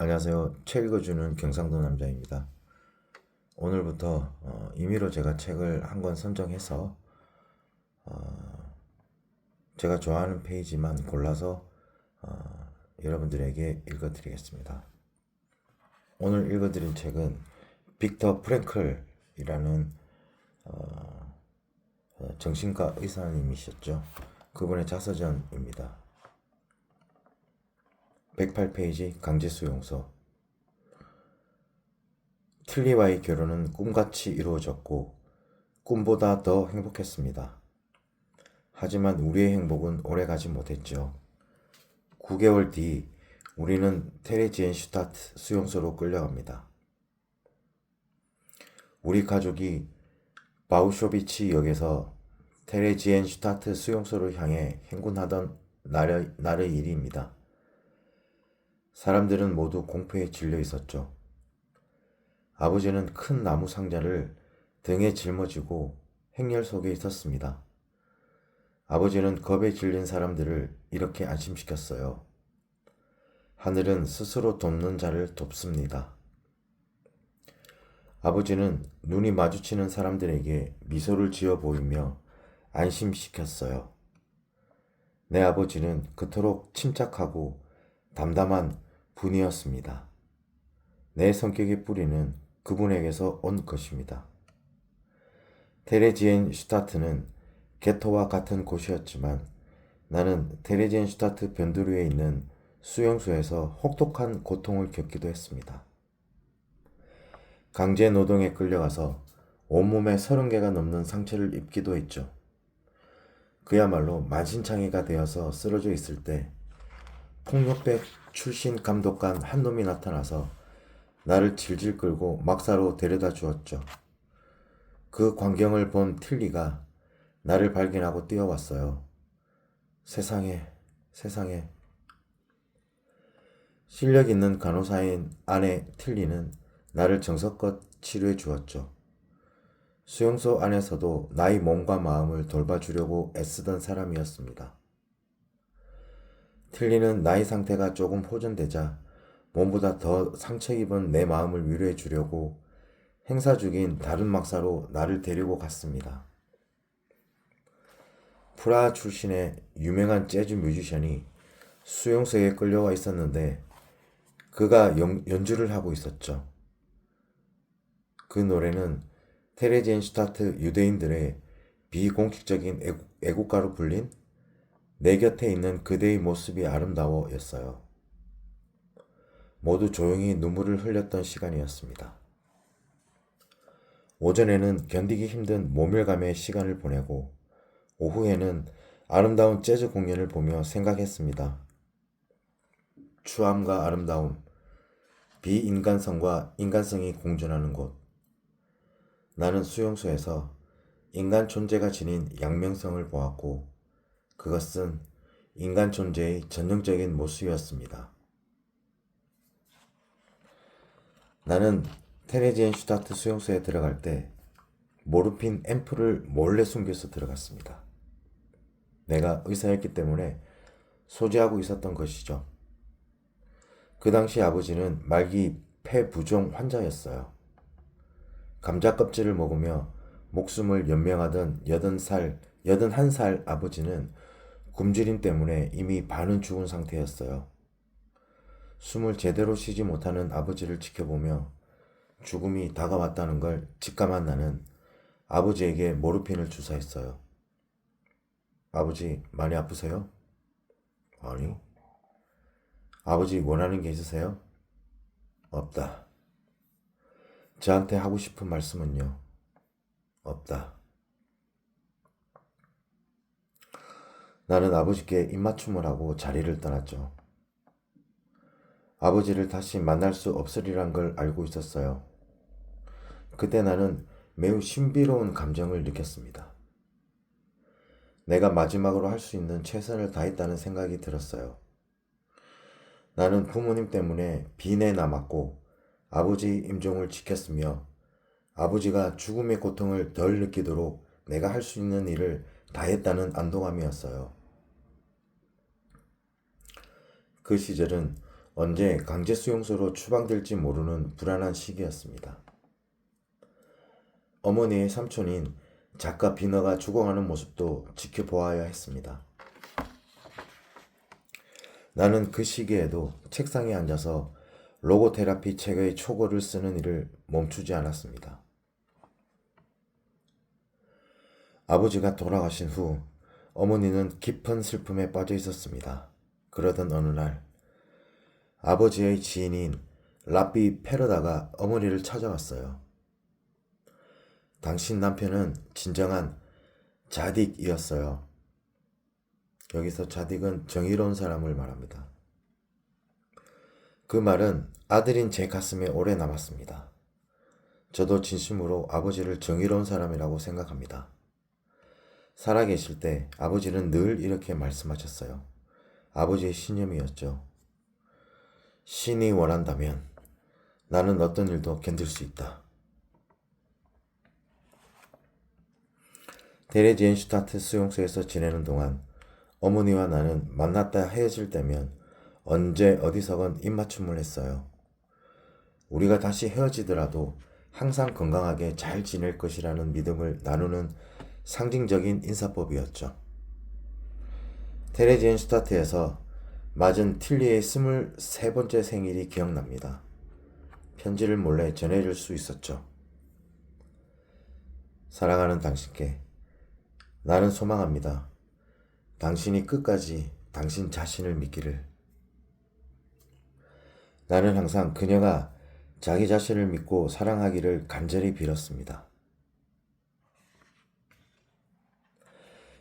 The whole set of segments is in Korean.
안녕하세요. 책 읽어주는 경상도 남자입니다. 오늘부터 임의로 제가 책을 한 권 선정해서 제가 좋아하는 페이지만 골라서 여러분들에게 읽어드리겠습니다. 오늘 읽어드릴 책은 빅터 프랭클이라는 정신과 의사님이셨죠. 그분의 자서전입니다. 108페이지 강제수용소. 틸리와의 결혼은 꿈같이 이루어졌고 꿈보다 더 행복했습니다. 하지만 우리의 행복은 오래가지 못했죠. 9개월 뒤 우리는 테레지엔슈타트 수용소로 끌려갑니다. 우리 가족이 바우쇼비치 역에서 테레지엔슈타트 수용소를 향해 행군하던 날의 일입니다. 사람들은 모두 공포에 질려 있었죠. 아버지는 큰 나무 상자를 등에 짊어지고 행렬 속에 있었습니다. 아버지는 겁에 질린 사람들을 이렇게 안심시켰어요. 하늘은 스스로 돕는 자를 돕습니다. 아버지는 눈이 마주치는 사람들에게 미소를 지어 보이며 안심시켰어요. 내 아버지는 그토록 침착하고 담담한 분이었습니다. 내 성격의 뿌리는 그분에게서 온 것입니다. 테레지엔슈타트는 게토와 같은 곳이었지만 나는 테레지엔슈타트 변두리에 있는 수용소에서 혹독한 고통을 겪기도 했습니다. 강제 노동에 끌려가서 온몸에 30개가 넘는 상처를 입기도 했죠. 그야말로 만신창이가 되어서 쓰러져 있을 때 폭력배 출신 감독관 한 놈이 나타나서 나를 질질 끌고 막사로 데려다 주었죠. 그 광경을 본 틸리가 나를 발견하고 뛰어왔어요. 세상에, 세상에. 실력 있는 간호사인 아내 틸리는 나를 정성껏 치료해 주었죠. 수용소 안에서도 나의 몸과 마음을 돌봐주려고 애쓰던 사람이었습니다. 틸리는 나의 상태가 조금 호전되자 몸보다 더 상처 입은 내 마음을 위로해 주려고 행사 중인 다른 막사로 나를 데리고 갔습니다. 프라하 출신의 유명한 재즈 뮤지션이 수용소에 끌려와 있었는데 그가 연주를 하고 있었죠. 그 노래는 테레지엔슈타트 유대인들의 비공식적인 애국가로 불린 내 곁에 있는 그대의 모습이 아름다워 였어요. 모두 조용히 눈물을 흘렸던 시간이었습니다. 오전에는 견디기 힘든 모멸감의 시간을 보내고 오후에는 아름다운 재즈 공연을 보며 생각했습니다. 추함과 아름다움, 비인간성과 인간성이 공존하는 곳. 나는 수용소에서 인간 존재가 지닌 양면성을 보았고 그것은 인간 존재의 전형적인 모습이었습니다. 나는 테레지엔슈타트 수용소에 들어갈 때 모르핀 앰플을 몰래 숨겨서 들어갔습니다. 내가 의사였기 때문에 소지하고 있었던 것이죠. 그 당시 아버지는 말기 폐부종 환자였어요. 감자 껍질을 먹으며 목숨을 연명하던 81살 아버지는 굶주림 때문에 이미 반은 죽은 상태였어요. 숨을 제대로 쉬지 못하는 아버지를 지켜보며 죽음이 다가왔다는 걸 직감한 나는 아버지에게 모르핀을 주사했어요. 아버지, 많이 아프세요? 아니. 아버지 원하는 게 있으세요? 없다. 저한테 하고 싶은 말씀은요? 없다. 나는 아버지께 입맞춤을 하고 자리를 떠났죠. 아버지를 다시 만날 수 없으리란 걸 알고 있었어요. 그때 나는 매우 신비로운 감정을 느꼈습니다. 내가 마지막으로 할 수 있는 최선을 다했다는 생각이 들었어요. 나는 부모님 때문에 빈에 남았고 아버지 임종을 지켰으며 아버지가 죽음의 고통을 덜 느끼도록 내가 할 수 있는 일을 다했다는 안도감이었어요. 그 시절은 언제 강제 수용소로 추방될지 모르는 불안한 시기였습니다. 어머니의 삼촌인 작가 비너가 죽어가는 모습도 지켜보아야 했습니다. 나는 그 시기에도 책상에 앉아서 로고테라피 책의 초고를 쓰는 일을 멈추지 않았습니다. 아버지가 돌아가신 후 어머니는 깊은 슬픔에 빠져 있었습니다. 그러던 어느 날 아버지의 지인인 라비 페르다가 어머니를 찾아왔어요. 당신 남편은 진정한 자딕이었어요. 여기서 자딕은 정의로운 사람을 말합니다. 그 말은 아들인 제 가슴에 오래 남았습니다. 저도 진심으로 아버지를 정의로운 사람이라고 생각합니다. 살아계실 때 아버지는 늘 이렇게 말씀하셨어요. 아버지의 신념이었죠. 신이 원한다면 나는 어떤 일도 견딜 수 있다. 데레지엔슈타트 수용소에서 지내는 동안 어머니와 나는 만났다 헤어질 때면 언제 어디서건 입맞춤을 했어요. 우리가 다시 헤어지더라도 항상 건강하게 잘 지낼 것이라는 믿음을 나누는 상징적인 인사법이었죠. 테레지엔슈타트에서 맞은 틸리의 23번째 생일이 기억납니다. 편지를 몰래 전해줄 수 있었죠. 사랑하는 당신께 나는 소망합니다. 당신이 끝까지 당신 자신을 믿기를. 나는 항상 그녀가 자기 자신을 믿고 사랑하기를 간절히 빌었습니다.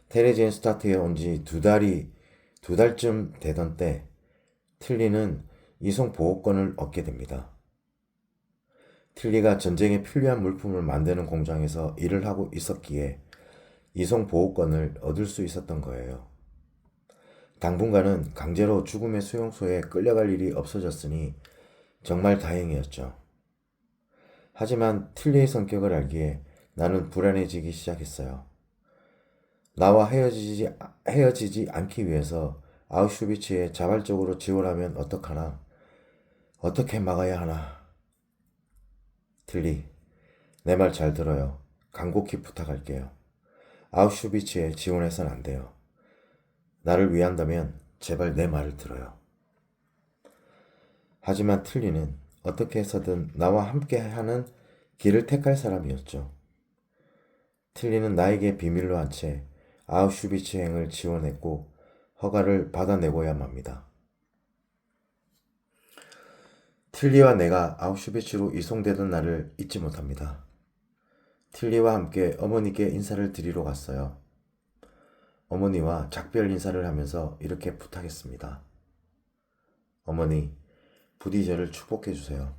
테레지엔슈타트에 온 지 두 달쯤 되던 때 틸리는 이송 보호권을 얻게 됩니다. 틸리가 전쟁에 필요한 물품을 만드는 공장에서 일을 하고 있었기에 이송 보호권을 얻을 수 있었던 거예요. 당분간은 강제로 죽음의 수용소에 끌려갈 일이 없어졌으니 정말 다행이었죠. 하지만 틸리의 성격을 알기에 나는 불안해지기 시작했어요. 나와 헤어지지 않기 위해서 아우슈비츠에 자발적으로 지원하면 어떡하나? 어떻게 막아야 하나? 틸리, 내 말 잘 들어요. 간곡히 부탁할게요. 아우슈비츠에 지원해선 안 돼요. 나를 위한다면 제발 내 말을 들어요. 하지만 틸리는 어떻게 해서든 나와 함께하는 길을 택할 사람이었죠. 틸리는 나에게 비밀로 한 채 아우슈비츠행을 지원했고 허가를 받아내고야 합니다. 틸리와 내가 아우슈비츠로 이송되던 날을 잊지 못합니다. 틸리와 함께 어머니께 인사를 드리러 갔어요. 어머니와 작별 인사를 하면서 이렇게 부탁했습니다. 어머니, 부디 저를 축복해 주세요.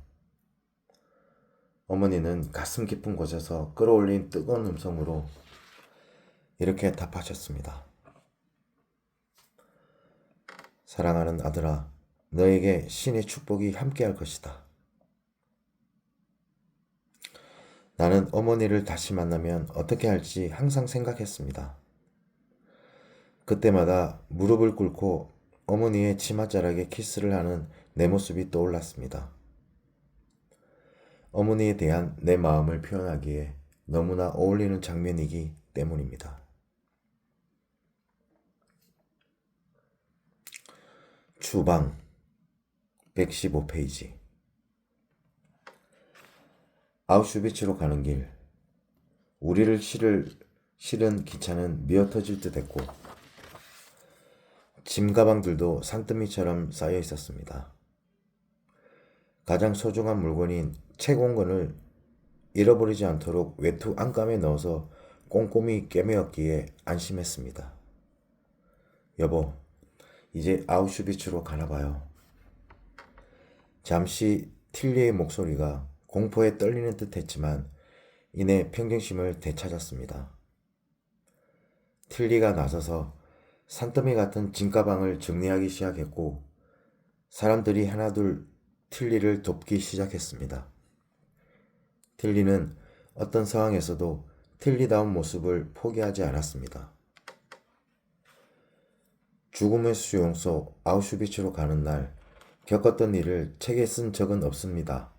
어머니는 가슴 깊은 곳에서 끌어올린 뜨거운 음성으로 이렇게 답하셨습니다. 사랑하는 아들아, 너에게 신의 축복이 함께할 것이다. 나는 어머니를 다시 만나면 어떻게 할지 항상 생각했습니다. 그때마다 무릎을 꿇고 어머니의 치맛자락에 키스를 하는 내 모습이 떠올랐습니다. 어머니에 대한 내 마음을 표현하기에 너무나 어울리는 장면이기 때문입니다. 추방 115페이지. 아우슈비츠로 가는 길. 우리를 실은 기차는 미어터질 듯 했고 짐가방들도 산더미처럼 쌓여 있었습니다. 가장 소중한 물건인 채공건을 잃어버리지 않도록 외투 안감에 넣어서 꼼꼼히 꿰매었기에 안심했습니다. 여보, 이제 아우슈비츠로 가나봐요. 잠시 틸리의 목소리가 공포에 떨리는 듯 했지만 이내 평정심을 되찾았습니다. 틸리가 나서서 산더미 같은 짐가방을 정리하기 시작했고 사람들이 하나둘 틸리를 돕기 시작했습니다. 틸리는 어떤 상황에서도 틸리다운 모습을 포기하지 않았습니다. 죽음의 수용소 아우슈비츠로 가는 날 겪었던 일을 책에 쓴 적은 없습니다.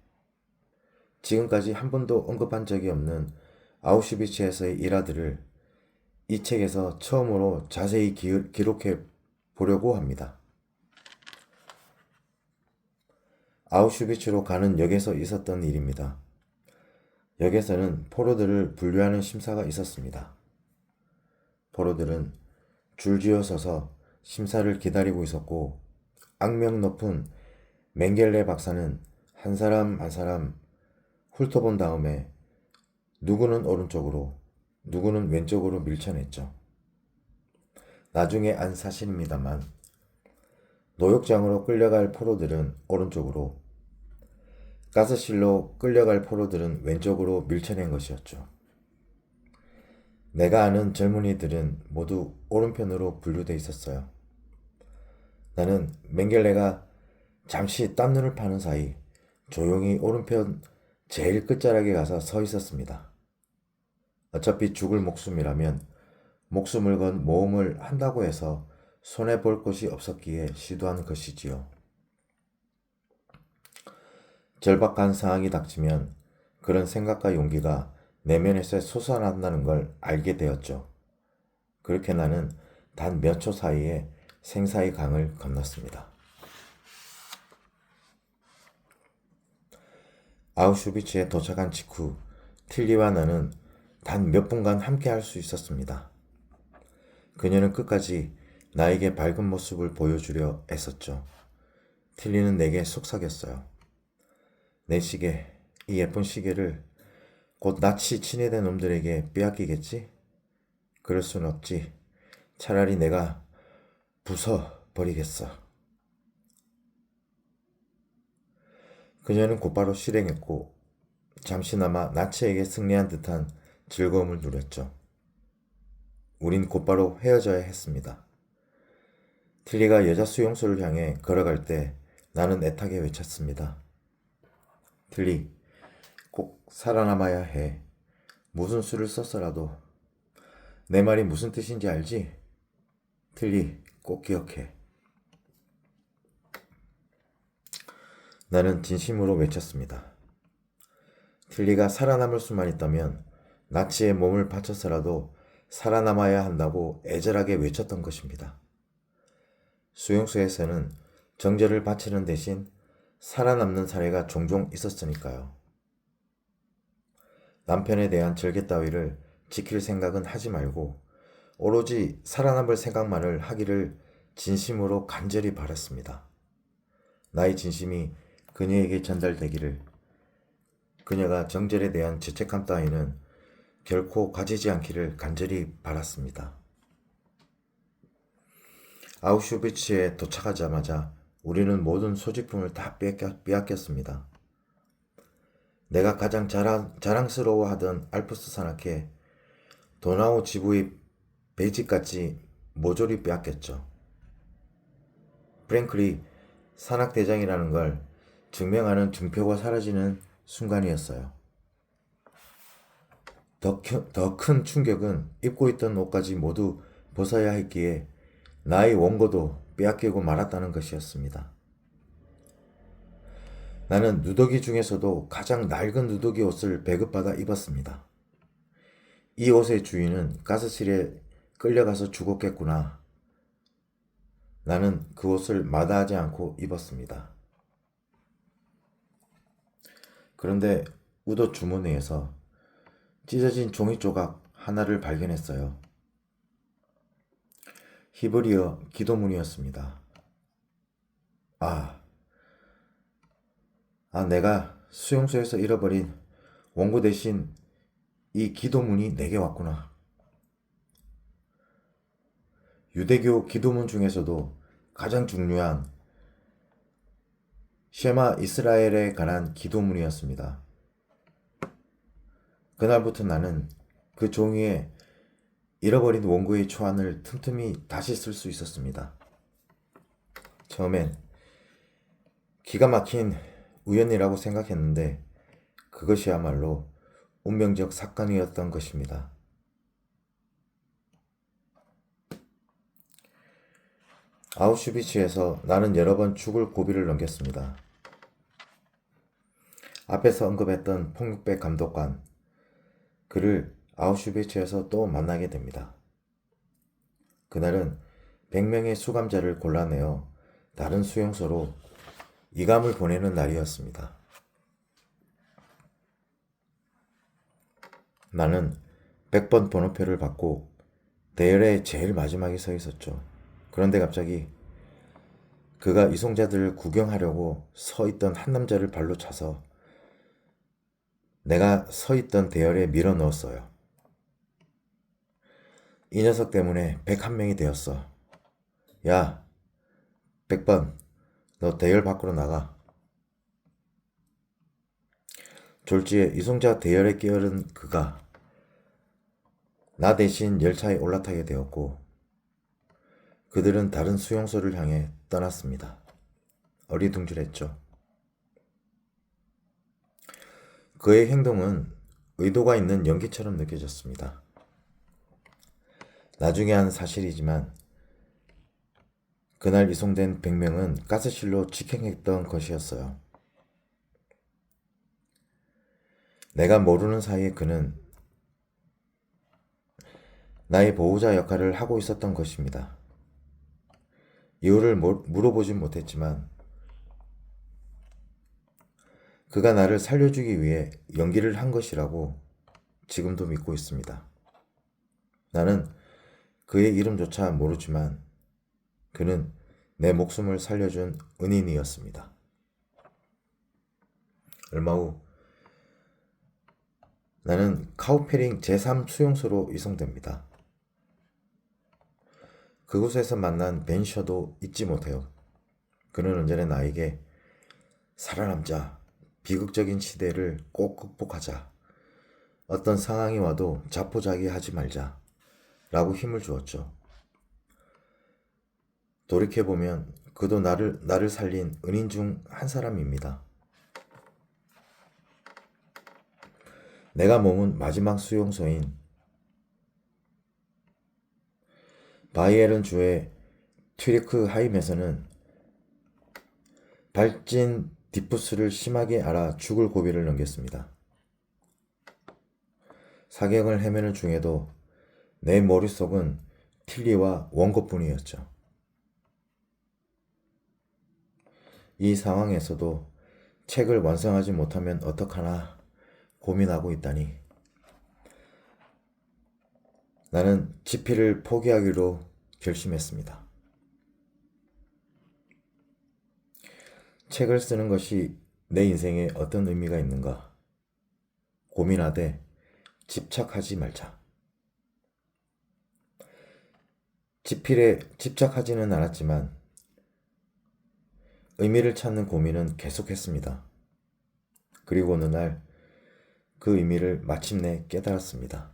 지금까지 한 번도 언급한 적이 없는 아우슈비츠에서의 일화들을 이 책에서 처음으로 자세히 기록해 보려고 합니다. 아우슈비츠로 가는 역에서 있었던 일입니다. 역에서는 포로들을 분류하는 심사가 있었습니다. 포로들은 줄지어 서서 심사를 기다리고 있었고 악명 높은 맹겔레 박사는 한 사람 한 사람 훑어본 다음에 누구는 오른쪽으로 누구는 왼쪽으로 밀쳐냈죠. 나중에 안 사실입니다만 노역장으로 끌려갈 포로들은 오른쪽으로, 가스실로 끌려갈 포로들은 왼쪽으로 밀쳐낸 것이었죠. 내가 아는 젊은이들은 모두 오른편으로 분류돼 있었어요. 나는 맹겔레가 잠시 땀눈을 파는 사이 조용히 오른편 제일 끝자락에 가서 서 있었습니다. 어차피 죽을 목숨이라면 목숨을 건 모험을 한다고 해서 손해볼 것이 없었기에 시도한 것이지요. 절박한 상황이 닥치면 그런 생각과 용기가 내면에서 솟아난다는 걸 알게 되었죠. 그렇게 나는 단 몇 초 사이에 생사의 강을 건넜습니다. 아우슈비츠에 도착한 직후 틸리와 나는 단 몇 분간 함께 할 수 있었습니다. 그녀는 끝까지 나에게 밝은 모습을 보여주려 애썼죠. 틸리는 내게 속삭였어요. 내 시계, 이 예쁜 시계를 곧 낯이 친해된 놈들에게 빼앗기겠지? 그럴 순 없지. 차라리 내가 부숴버리겠어. 그녀는 곧바로 실행했고 잠시나마 나치에게 승리한 듯한 즐거움을 누렸죠. 우린 곧바로 헤어져야 했습니다. 틸리가 여자 수용소를 향해 걸어갈 때 나는 애타게 외쳤습니다. 틸리, 꼭 살아남아야 해. 무슨 수를 썼어라도. 내 말이 무슨 뜻인지 알지? 틸리, 꼭 기억해. 나는 진심으로 외쳤습니다. 틸리가 살아남을 수만 있다면 나치의 몸을 바쳐서라도 살아남아야 한다고 애절하게 외쳤던 것입니다. 수용소에서는 정절을 바치는 대신 살아남는 사례가 종종 있었으니까요. 남편에 대한 절개 따위를 지킬 생각은 하지 말고 오로지 살아남을 생각만을 하기를 진심으로 간절히 바랐습니다. 나의 진심이 그녀에게 전달되기를, 그녀가 정절에 대한 죄책감 따위는 결코 가지지 않기를 간절히 바랐습니다. 아우슈비츠에 도착하자마자 우리는 모든 소지품을 다 빼앗겼습니다. 내가 가장 자랑스러워하던 알프스 산악회, 도나우 지부의 배지까지 모조리 빼앗겼죠. 프랭클이 산악대장이라는 걸 증명하는 증표가 사라지는 순간이었어요. 더 큰 충격은 입고 있던 옷까지 모두 벗어야 했기에 나의 원고도 빼앗기고 말았다는 것이었습니다. 나는 누더기 중에서도 가장 낡은 누더기 옷을 배급받아 입었습니다. 이 옷의 주인은 가스실에 끌려가서 죽었겠구나. 나는 그 옷을 마다하지 않고 입었습니다. 그런데 우도 주머니에서 찢어진 종이 조각 하나를 발견했어요. 히브리어 기도문이었습니다. 내가 수용소에서 잃어버린 원고 대신 이 기도문이 내게 왔구나. 유대교 기도문 중에서도 가장 중요한 쉐마 이스라엘에 관한 기도문이었습니다. 그날부터 나는 그 종이에 잃어버린 원고의 초안을 틈틈이 다시 쓸 수 있었습니다. 처음엔 기가 막힌 우연이라고 생각했는데 그것이야말로 운명적 사건이었던 것입니다. 아우슈비츠에서 나는 여러 번 죽을 고비를 넘겼습니다. 앞에서 언급했던 폭력배 감독관, 그를 아우슈비츠에서 또 만나게 됩니다. 그날은 100명의 수감자를 골라내어 다른 수용소로 이감을 보내는 날이었습니다. 나는 100번 번호표를 받고 대열의 제일 마지막에 서 있었죠. 그런데 갑자기 그가 이송자들을 구경하려고 서 있던 한 남자를 발로 차서 내가 서 있던 대열에 밀어 넣었어요. 이 녀석 때문에 101명이 되었어. 야, 100번, 너 대열 밖으로 나가. 졸지에 이송자 대열에 끼어든 그가 나 대신 열차에 올라타게 되었고 그들은 다른 수용소를 향해 떠났습니다. 어리둥절했죠. 그의 행동은 의도가 있는 연기처럼 느껴졌습니다. 나중에 한 사실이지만 그날 이송된 100명은 가스실로 직행했던 것이었어요. 내가 모르는 사이에 그는 나의 보호자 역할을 하고 있었던 것입니다. 이유를 물어보진 못했지만 그가 나를 살려주기 위해 연기를 한 것이라고 지금도 믿고 있습니다. 나는 그의 이름조차 모르지만 그는 내 목숨을 살려준 은인이었습니다. 얼마 후 나는 카우페링 제3 수용소로 이송됩니다. 그곳에서 만난 벤셔도 잊지 못해요. 그는 언제나 나에게 살아남자, 비극적인 시대를 꼭 극복하자, 어떤 상황이 와도 자포자기하지 말자 라고 힘을 주었죠. 돌이켜보면 그도 나를 살린 은인 중 한 사람입니다. 내가 머문 마지막 수용소인 바이에른 주의 튀리크 하임에서는 발진 디푸스를 심하게 앓아 죽을 고비를 넘겼습니다. 사경을 헤매는 중에도 내 머릿속은 틸리와 원고뿐이었죠. 이 상황에서도 책을 완성하지 못하면 어떡하나 고민하고 있다니 나는 집필을 포기하기로 결심했습니다. 책을 쓰는 것이 내 인생에 어떤 의미가 있는가 고민하되 집착하지 말자. 집필에 집착하지는 않았지만 의미를 찾는 고민은 계속했습니다. 그리고 어느 날 그 의미를 마침내 깨달았습니다.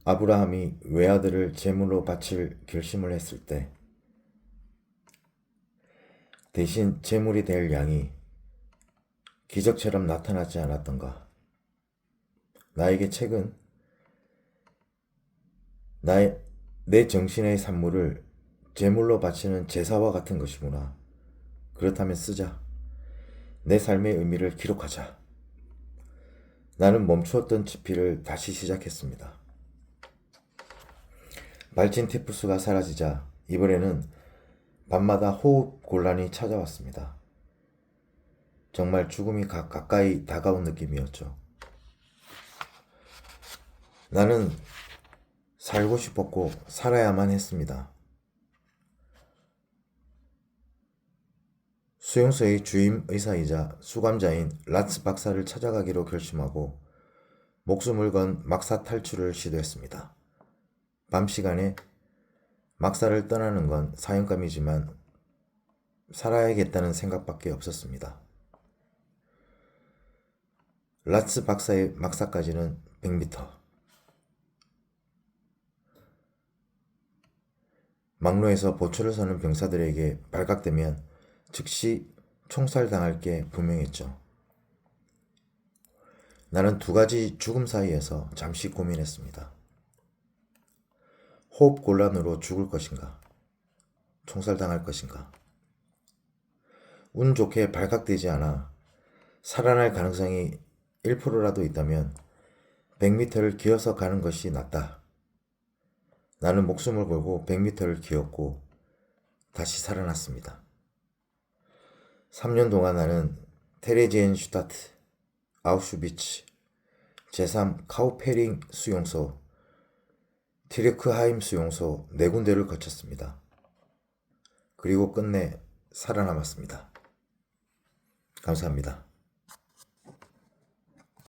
아브라함이 외아들을 제물로 바칠 결심을 했을 때 대신 제물이 될 양이 기적처럼 나타나지 않았던가. 나에게 책은 내 정신의 산물을 제물로 바치는 제사와 같은 것이구나. 그렇다면 쓰자. 내 삶의 의미를 기록하자. 나는 멈추었던 집필을 다시 시작했습니다. 발진 티푸스가 사라지자 이번에는 밤마다 호흡 곤란이 찾아왔습니다. 정말 죽음이 가까이 다가온 느낌이었죠. 나는 살고 싶었고 살아야만 했습니다. 수용소의 주임 의사이자 수감자인 라츠 박사를 찾아가기로 결심하고 목숨을 건 막사 탈출을 시도했습니다. 밤 시간에 막사를 떠나는 건 사형감이지만 살아야겠다는 생각밖에 없었습니다. 라츠 박사의 막사까지는 100m. 막로에서 보초를 서는 병사들에게 발각되면 즉시 총살당할 게 분명했죠. 나는 두 가지 죽음 사이에서 잠시 고민했습니다. 호흡곤란으로 죽을 것인가? 총살당할 것인가? 운 좋게 발각되지 않아 살아날 가능성이 1%라도 있다면 100m를 기어서 가는 것이 낫다. 나는 목숨을 걸고 100m를 기었고 다시 살아났습니다. 3년 동안 나는 테레지엔슈타트, 아우슈비츠, 제3 카우페링 수용소, 티르크하임 수용소 4군데를 거쳤습니다. 그리고 끝내 살아남았습니다. 감사합니다.